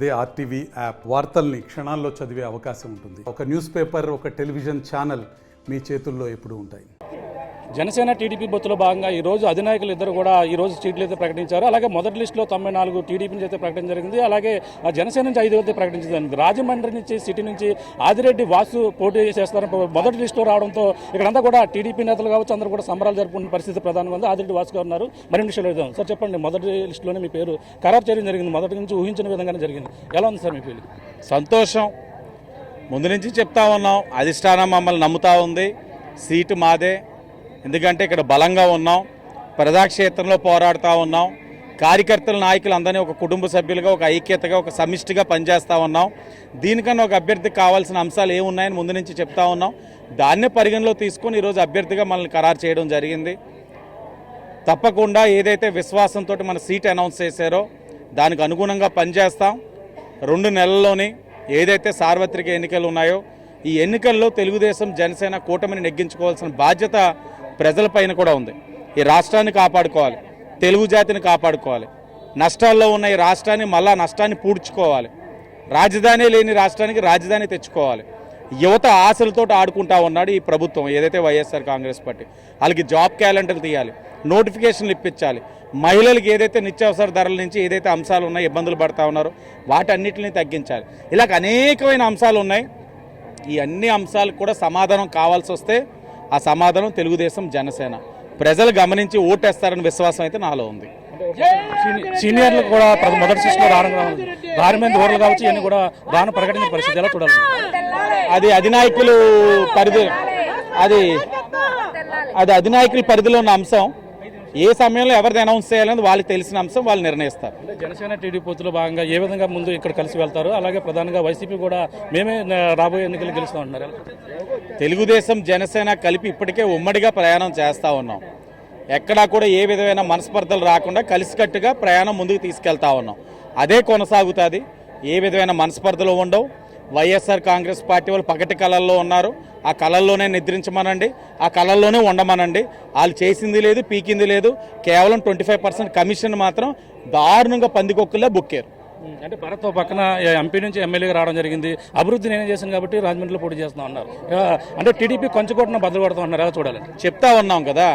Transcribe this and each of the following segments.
అదే RTV app వార్తల్ని క్షణాల్లో చదివే అవకాశం ఉంటుంది. ఒక న్యూస్ పేపర్, ఒక టెలివిజన్ ఛానల్ మీ చేతుల్లో ఎప్పుడూ ఉంటాయి. జనసేన టీడీపీ బొత్తులో భాగంగా ఈరోజు అధినాయకులు ఇద్దరు కూడా ఈరోజు సీట్లు అయితే ప్రకటించారు. అలాగే మొదటి లిస్టులో 94 టీడీపీ అయితే ప్రకటించడం జరిగింది. అలాగే జనసేన నుంచి 5 అయితే ప్రకటించడం జరిగింది. రాజమండ్రి నుంచి సిటీ నుంచి ఆదిరెడ్డి వాసు పోటీ చేస్తారని మొదటి లిస్టులో రావడంతో ఇక్కడంతా కూడా టీడీపీ నేతలు కావచ్చు అందరూ కూడా సంబరాలు జరుపుకున్న పరిస్థితి ప్రధానంగా ఉంది. ఆదిరెడ్డి వాసు గారు ఉన్నారు, మరిన్ని విషయాలు అడుగుదాం. సార్ చెప్పండి, మొదటి లిస్టులోనే మీ పేరు ఖరారు చేయడం జరిగింది. మొదటి నుంచి ఊహించిన విధంగానే జరిగింది. ఎలా ఉంది సార్ మీ పేరు? సంతోషం. ముందు నుంచి చెప్తా ఉన్నాం, అధిష్టానం మమ్మల్ని నమ్ముతా ఉంది, సీటు మాదే. ఎందుకంటే ఇక్కడ బలంగా ఉన్నాం, ప్రజాక్షేత్రంలో పోరాడుతూ ఉన్నాం, కార్యకర్తల నాయకులు అందరినీ ఒక కుటుంబ సభ్యులుగా, ఒక ఐక్యతగా, ఒక సమిష్టిగా పనిచేస్తూ ఉన్నాం. దీనికన్నా ఒక అభ్యర్థికి కావాల్సిన అంశాలు ఏమున్నాయని ముందు నుంచి చెప్తా ఉన్నాం. దాన్నే పరిగణలో తీసుకొని ఈరోజు అభ్యర్థిగా మనల్ని ఖరారు చేయడం జరిగింది. తప్పకుండా ఏదైతే విశ్వాసంతో మన సీట్ అనౌన్స్ చేశారో దానికి అనుగుణంగా పనిచేస్తాం. 2 నెలల్లోనే ఏదైతే సార్వత్రిక ఎన్నికలు ఉన్నాయో ఈ ఎన్నికల్లో తెలుగుదేశం జనసేన కూటమిని నెగ్గించుకోవాల్సిన బాధ్యత ప్రజలపైన కూడా ఉంది. ఈ రాష్ట్రాన్ని కాపాడుకోవాలి, తెలుగు జాతిని కాపాడుకోవాలి, నష్టాల్లో ఉన్న ఈ రాష్ట్రాన్ని మళ్ళా నష్టాన్ని పూడ్చుకోవాలి, రాజధాని లేని రాష్ట్రానికి రాజధాని తెచ్చుకోవాలి. యువత ఆశలతో ఆడుకుంటా ఉన్నాడు ఈ ప్రభుత్వం, ఏదైతే వైఎస్ఆర్ కాంగ్రెస్ పార్టీ. వాళ్ళకి జాబ్ క్యాలెండర్లు తీయాలి, నోటిఫికేషన్లు ఇప్పించాలి, మహిళలకు ఏదైతే నిత్యావసర ధరల నుంచి ఏదైతే అంశాలు ఉన్నాయో ఇబ్బందులు పడతా ఉన్నారో వాటన్నిటిని తగ్గించాలి. ఇలాగ అనేకమైన అంశాలు ఉన్నాయి. ఈ అన్ని అంశాలకు కూడా సమాధానం కావాల్సి వస్తే ఆ సమాధానం తెలుగుదేశం జనసేన. ప్రజలు గమనించి ఓటేస్తారని విశ్వాసం అయితే నాలో ఉంది. సీనియర్లు కూడా మొదటి లిస్టులో రాజమండ్రి ఓర్లు కావచ్చు ఇవన్నీ కూడా రాను ప్రకటించిన పరిస్థితి ఎలా చూడాలి? అది అధినాయకులు పరిధి, అది అధినాయకుల పరిధిలో ఉన్న అంశం. ఏ సమయంలో ఎవరిది అనౌన్స్ చేయాలని వాళ్ళకి తెలిసిన అంశం వాళ్ళు నిర్ణయిస్తారు. జనసేన టీడీపీ పొత్తులో భాగంగా ఏ విధంగా ముందు ఇక్కడ కలిసి వెళ్తారు? అలాగే ప్రధానంగా వైసీపీ కూడా మేమే రాబోయే ఎన్నికలు గెలుస్తూ ఉంటున్నారు. తెలుగుదేశం జనసేన కలిపి ఇప్పటికే ఉమ్మడిగా ప్రయాణం చేస్తూ ఉన్నాం. ఎక్కడా కూడా ఏ విధమైన మనస్పర్ధలు రాకుండా కలిసికట్టుగా ప్రయాణం ముందుకు తీసుకెళ్తా ఉన్నాం. అదే కొనసాగుతుంది. ఏ విధమైన మనస్పర్ధలు ఉండవు. వైఎస్ఆర్ కాంగ్రెస్ పార్టీ వాళ్ళు పగటి కళల్లో ఉన్నారు, ఆ కళల్లోనే నిద్రించమనండి, ఆ కళల్లోనే ఉండమనండి. వాళ్ళు చేసింది లేదు, పీకింది లేదు. కేవలం 25% కమిషన్ మాత్రం దారుణంగా పందికొక్కులే బుక్కారు. అంటే భరత్ పక్కన ఎంపీ నుంచి ఎమ్మెల్యేగా రావడం జరిగింది. అభివృద్ధి నేనే చేశాను కాబట్టి రాజమండ్రిలో పోటీ చేస్తా ఉన్నారు. అంటే టీడీపీ కొంచెం బదులు పడుతూ ఉన్నారు. ఎలా చూడాలి? చెప్తా ఉన్నాం కదా,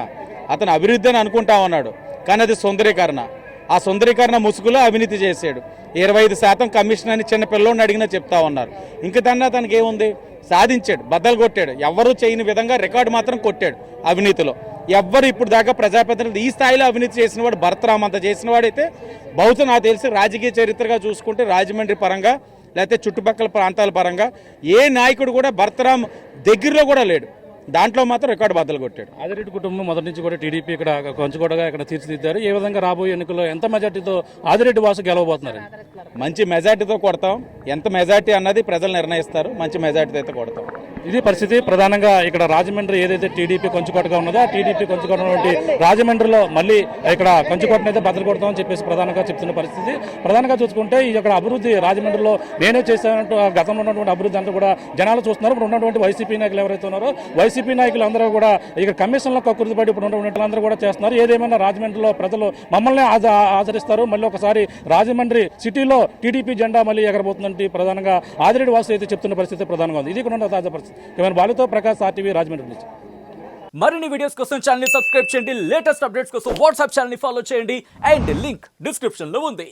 అతను అభివృద్ధి అని అనుకుంటా ఉన్నాడు, కానీ అది సుందరీకరణ. ఆ సుందరీకరణ ముసుగులో అవినీతి చేశాడు. 25% కమిషన్ అని చిన్న పిల్లోడిని అడిగినా చెప్తా ఉన్నారు. ఇంక దాన్ని అతనికి ఏముంది? సాధించాడు, బద్దలు కొట్టాడు. ఎవ్వరూ చేయని విధంగా రికార్డు మాత్రం కొట్టాడు అవినీతిలో. ఎవ్వరు ఇప్పుడు దాకా ప్రజాప్రతినిధులు ఈ స్థాయిలో అవినీతి చేసిన వాడు భరతరామ్ అంత చేసిన వాడైతే బహుశా నాకు తెలిసి రాజకీయ చరిత్రగా చూసుకుంటే రాజమండ్రి పరంగా లేకపోతే చుట్టుపక్కల ప్రాంతాల పరంగా ఏ నాయకుడు కూడా భరతరామ్ దగ్గరలో కూడా లేడు. దాంట్లో మాత్రం రికార్డు బద్దలు కొట్టాడు. ఆదిరెడ్డి కుటుంబం మొదటి నుంచి కూడా టీడీపీ ఇక్కడ కొంచెంగా ఇక్కడ తీర్చిదిద్దారు. ఏ విధంగా రాబోయే ఎన్నికల్లో ఎంత మెజార్టీతో ఆదిరెడ్డి వాసు గెలవబోతున్నారు? మంచి మెజార్టీతో కొడతాం. ఎంత మెజార్టీ అన్నది ప్రజలు నిర్ణయిస్తారు. మంచి మెజార్టీతో అయితే కొడతాం. ఇది పరిస్థితి. ప్రధానంగా ఇక్కడ రాజమండ్రి ఏదైతే టీడీపీ కొంచెకోటగా ఉన్నదో ఆ టీడీపీ కొంచెకోట రాజమండ్రిలో మళ్ళీ ఇక్కడ కొంచెకోటను అయితే బద్దలు కొడతామని చెప్పేసి ప్రధానంగా చెప్తున్న పరిస్థితి. ప్రధానంగా చూసుకుంటే ఇక్కడ అభివృద్ధి రాజమండ్రిలో నేనే చేశానంటూ గతంలో ఉన్నటువంటి అభివృద్ధి అంతా కూడా జనాలు చూస్తున్నారు. ఇప్పుడు ఉన్నటువంటి వైసీపీ నాయకులు ఎవరైతే ఉన్నారో వైసీపీ నాయకులు అందరూ కూడా ఇక్కడ కమిషన్లో కక్కుర్తిపడి ఇప్పుడు ఉన్నటువంటి అందరూ కూడా చేస్తున్నారు. ఏదేమైనా రాజమండ్రిలో ప్రజలు మమ్మల్ని ఆదరిస్తారు. మళ్ళీ ఒకసారి రాజమండ్రి సిటీలో టీడీపీ జెండా మళ్ళీ ఎగరబోతుందంటే ప్రధానంగా ఆదిరెడ్డి వాసు అయితే చెప్తున్న పరిస్థితి ప్రధానంగా ఉంది. ఇది కూడా తాజా పరిస్థితి. బాలుతో ప్రకాష్, ఆర్టీవీ, రాజమండ్రి నుంచి. మరిన్ని వీడియోస్ కోసం ఛానల్ ని సబ్స్క్రైబ్ చేయండి. లేటెస్ట్ అప్డేట్స్ కోసం వాట్సాప్ ఛానల్ ని ఫాలో చేయండి. అండ్ లింక్ డిస్క్రిప్షన్ లో ఉంది.